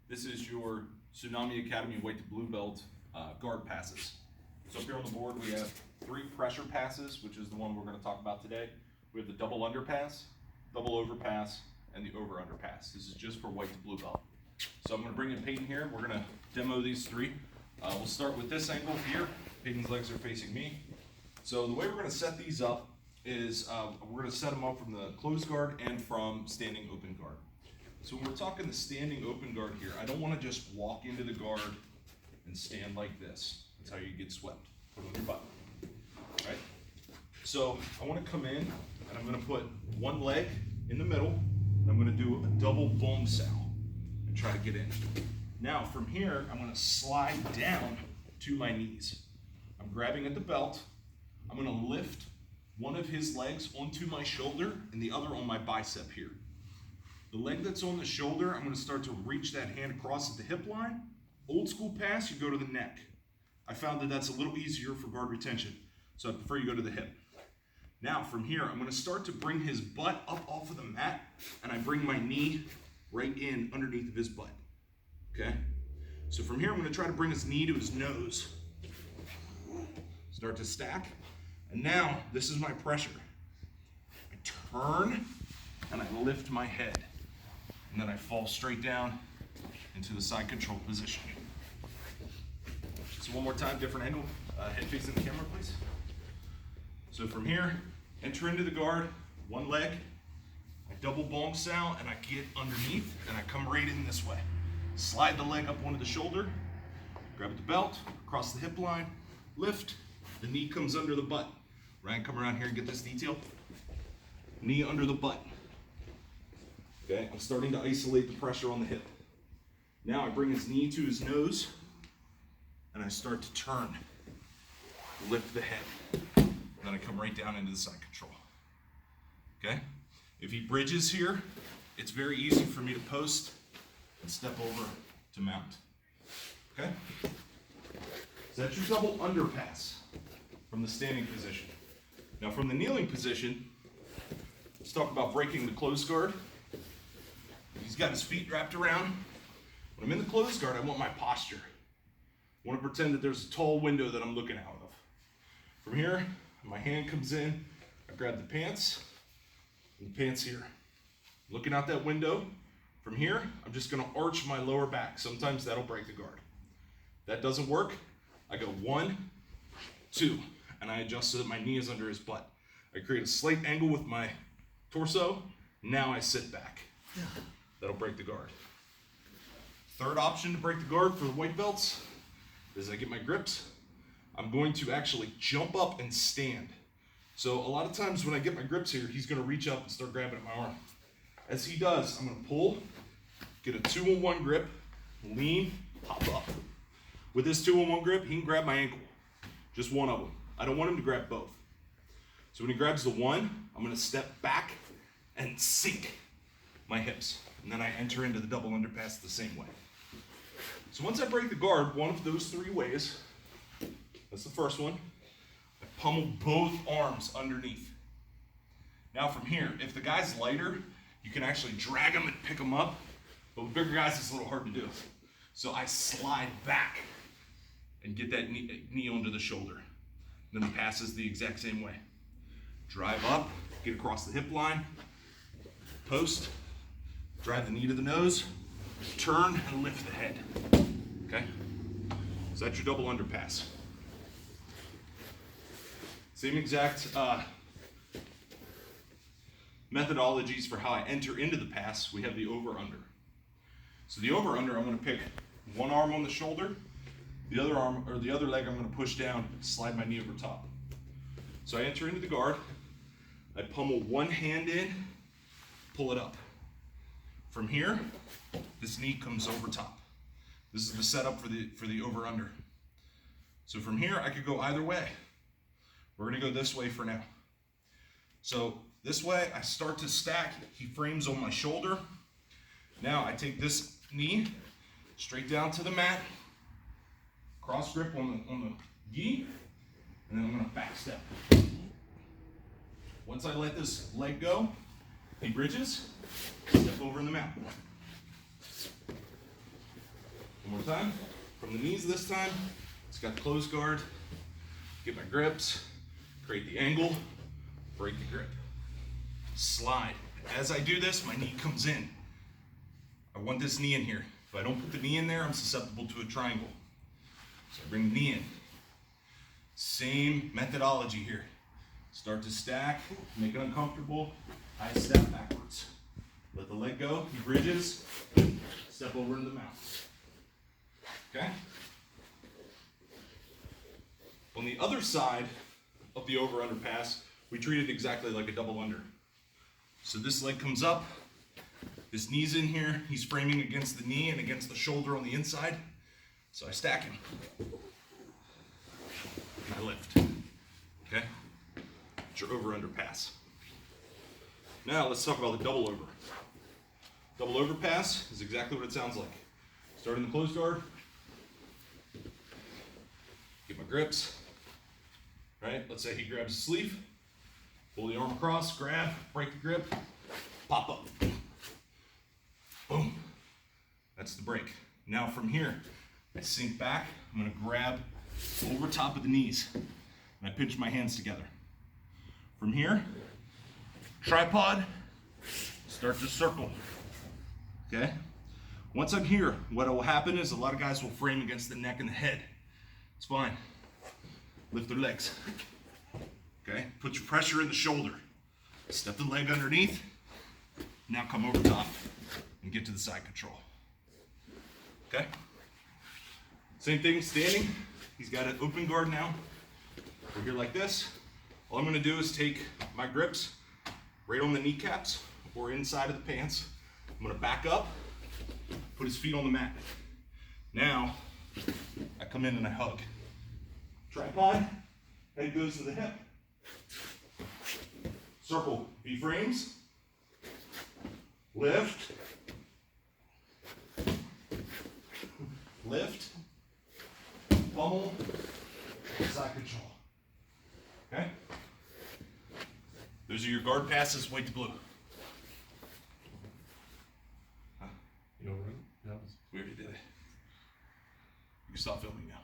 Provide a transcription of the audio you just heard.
This is your Tsunami Academy white to blue belt guard passes. So up here on the board we have 3 pressure passes, which is the one we're going to talk about today. We have the double underpass, double overpass, and the over underpass. This is just for white to blue belt. So I'm going to bring in Peyton here. We're going to demo these 3. We'll start with this angle here. Peyton's legs are facing me. So the way we're going to set these up is we're going to set them up from the closed guard and from standing open guard. So when we're talking the standing open guard here, I don't want to just walk into the guard and stand like this. That's how you get swept. Put it on your butt. Right? So I want to come in and I'm going to put one leg in the middle and I'm going to do a double bong sao and try to get in. Now from here, I'm going to slide down to my knees. I'm grabbing at the belt. I'm going to lift one of his legs onto my shoulder and the other on my bicep here. The leg that's on the shoulder, I'm going to start to reach that hand across at the hip line. Old school pass, you go to the neck. I found that that's a little easier for guard retention, so I prefer you go to the hip. Now from here, I'm going to start to bring his butt up off of the mat, and I bring my knee right in underneath of his butt. Okay? So from here, I'm going to try to bring his knee to his nose. Start to stack, and now this is my pressure. I turn, and I lift my head. And then I fall straight down into the side control position. So one more time, different angle. Head facing the camera, please. So from here, enter into the guard, one leg. I double bong sao, and I get underneath, and I come right in this way. Slide the leg up onto the shoulder, grab at the belt, across the hip line, lift. The knee comes under the butt. Ryan, come around here and get this detail. Knee under the butt. Okay, I'm starting to isolate the pressure on the hip. Now I bring his knee to his nose, and I start to turn, lift the head, and then I come right down into the side control. Okay, if he bridges here, it's very easy for me to post and step over to mount. Okay, so that's your double underpass from the standing position. Now from the kneeling position, let's talk about breaking the closed guard. He's got his feet wrapped around. When I'm in the closed guard, I want my posture. I want to pretend that there's a tall window that I'm looking out of. From here, my hand comes in, I grab the pants, and the pants here. Looking out that window, from here, I'm just going to arch my lower back. Sometimes that'll break the guard. If that doesn't work, I go 1, 2, and I adjust so that my knee is under his butt. I create a slight angle with my torso. Now I sit back. That'll break the guard. Third option to break the guard for the white belts is I get my grips. I'm going to actually jump up and stand. So a lot of times when I get my grips here, he's going to reach up and start grabbing at my arm. As he does, I'm going to pull, get a 2-on-1 grip, lean, pop up. With this 2-on-1 grip, he can grab my ankle. Just one of them. I don't want him to grab both. So when he grabs the one, I'm going to step back and sink my hips. And then I enter into the double underpass the same way. So once I break the guard, one of those 3 ways, that's the first one, I pummel both arms underneath. Now from here, if the guy's lighter, you can actually drag him and pick him up, but with bigger guys, it's a little hard to do. So I slide back and get that knee onto the shoulder. And then the pass is the exact same way. Drive up, get across the hip line, post, drive the knee to the nose, turn and lift the head. Okay? So that's your double underpass. Same exact methodologies for how I enter into the pass. We have the over-under. So the over-under, I'm going to pick one arm on the shoulder, the other arm or the other leg I'm going to push down, slide my knee over top. So I enter into the guard. I pummel one hand in, pull it up. From here, this knee comes over top. This is the setup for the over-under. So from here, I could go either way. We're gonna go this way for now. So this way, I start to stack. He frames on my shoulder. Now I take this knee straight down to the mat, cross grip on the gi, and then I'm gonna back step. Once I let this leg go, he bridges, step over in the mat. One more time. From the knees this time. It's got the closed guard. Get my grips. Create the angle. Break the grip. Slide. As I do this, my knee comes in. I want this knee in here. If I don't put the knee in there, I'm susceptible to a triangle. So I bring the knee in. Same methodology here. Start to stack, make it uncomfortable. I step backwards. Let the leg go, he bridges, step over into the mount. Okay? On the other side of the over-under pass, we treat it exactly like a double under. So this leg comes up, this knee's in here, he's framing against the knee and against the shoulder on the inside. So I stack him. And I lift. Okay? It's your over-under pass. Now let's talk about the double over. Double over pass is exactly what it sounds like. Start in the closed guard. Get my grips. Right? Let's say he grabs the sleeve. Pull the arm across, grab, break the grip, pop up. Boom. That's the break. Now from here, I sink back. I'm gonna grab over top of the knees. And I pinch my hands together. From here, tripod, start to circle. Okay? Once I'm here, what will happen is a lot of guys will frame against the neck and the head. It's fine. Lift their legs. Okay? Put your pressure in the shoulder. Step the leg underneath. Now come over top and get to the side control. Okay? Same thing, standing. He's got an open guard now. We're here like this. All I'm gonna do is take my grips right on the kneecaps or inside of the pants. I'm gonna back up, put his feet on the mat. Now, I come in and I hug. Tripod, head goes to the hip. Circle, V-frames. Lift. Lift. Pummel. Side control. Okay? Those are your guard passes, white to blue. Huh? You all right? Yeah. We already did it. You can stop filming now.